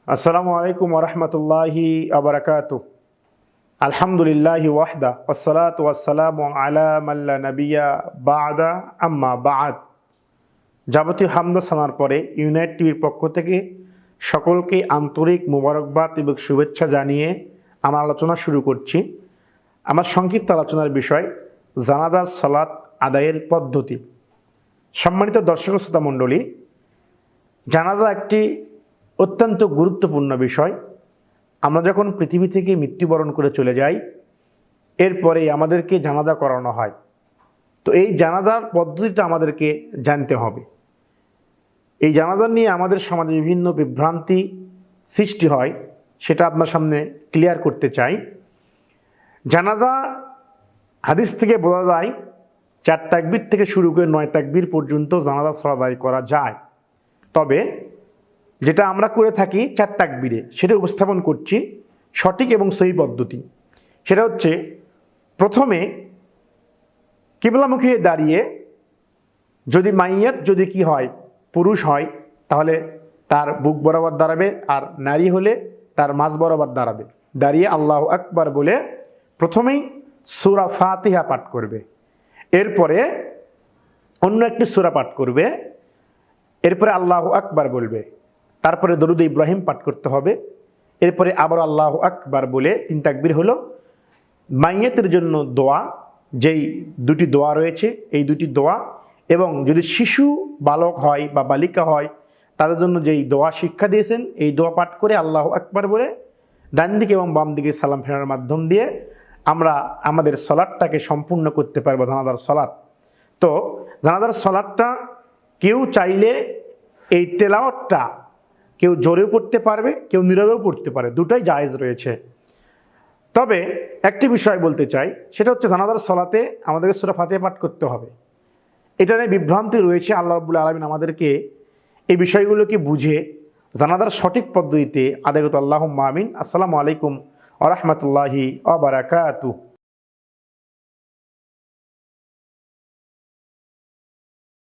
আসসালামু আলাইকুম ওরহমতুল্লাহি আবরাকাতু। আলহামদুলিল্লাহি ওয়াহদা ওয়াসসালাতু ওয়াসসালামু আলা মাল্লা নাবিয়্যা বা'দা আম্মা বা'দ। যাবতীয় হামদ সানার পরে ইউনাইট টিভির পক্ষ থেকে সকলকে আন্তরিক মোবারকবাদ এবং শুভেচ্ছা জানিয়ে আমার আলোচনা শুরু করছি। আমার সংক্ষিপ্ত আলোচনার বিষয় জানাজার সালাত আদায়ের পদ্ধতি। সম্মানিত দর্শক শ্রোতা মণ্ডলী, জানাজা একটি অত্যন্ত গুরুত্বপূর্ণ বিষয়। আমরা যখন পৃথিবী থেকে মৃত্যুবরণ করে চলে যাই, এরপরে আমাদেরকে জানাজা করানো হয়। তো এই জানাজার পদ্ধতিটা আমাদেরকে জানতে হবে। এই জানাজা নিয়ে আমাদের সমাজে বিভিন্ন বিভ্রান্তি সৃষ্টি হয়, সেটা আপনার সামনে ক্লিয়ার করতে চাই। জানাজা হাদিস থেকে বোঝা যায় 4 তাকবীর থেকে শুরু করে 9 তাকবীর পর্যন্ত জানাজা সালাত আদায় করা যায়। তবে যেটা আমরা করে থাকি 4 তাকবীরে, সেটা উপস্থাপন করছি সঠিক এবং সহি পদ্ধতি। সেটা হচ্ছে, প্রথমে কিবলামুখী দাঁড়িয়ে, যদি মাইয়াত যদি কি হয় পুরুষ হয় তাহলে তার বুক বরাবর দাঁড়াবে, আর নারী হলে তার মাঝ বরাবর দাঁড়াবে। দাঁড়িয়ে আল্লাহু আকবার বলে প্রথমেই সূরা ফাতিহা পাঠ করবে, এরপরে অন্য একটি সূরা পাঠ করবে, এরপরে আল্লাহু আকবার বলবে, তারপরে দরুদ ইব্রাহিম পাঠ করতে হবে, এরপরে আবার আল্লাহু আকবার বলে 3 তাকবীর হলো। মাইয়াতের জন্য দোয়া, যেই 2টি দোয়া রয়েছে, এই 2টি দোয়া, এবং যদি শিশু বালক হয় বা বালিকা হয় তাদের জন্য যেই দোয়া শিক্ষা দিয়েছেন, এই দোয়া পাঠ করে আল্লাহু আকবার বলে ডান দিকে এবং বাম দিকে সালাম ফেরানোর মাধ্যম দিয়ে আমরা আমাদের সলাৎটাকে সম্পূর্ণ করতে পারবো, জানাজার সলাৎ। তো জানাজার সলাৎটা কেউ চাইলে এই তেলাওয়াতটা কেউ জোরেও পড়তে পারবে, কেউ নীরবেও পড়তে পারে, দুটোই জায়েজ রয়েছে। তবে একটি বিষয় বলতে চাই, সেটা হচ্ছে জানাজার সলাতে আমাদেরকে সূরা ফাতিহা পাঠ করতে হবে। এটা নিয়ে বিভ্রান্তি রয়েছে। আল্লাহ রাব্বুল আলামিন আমাদেরকে এই বিষয়গুলোকে বুঝে জানাজার সঠিক পদ্ধতিতে আদায় করতে আল্লাহুম্মা আমিন। আসসালামু আলাইকুম ওয়া রাহমাতুল্লাহি ওয়া বারাকাতুহু।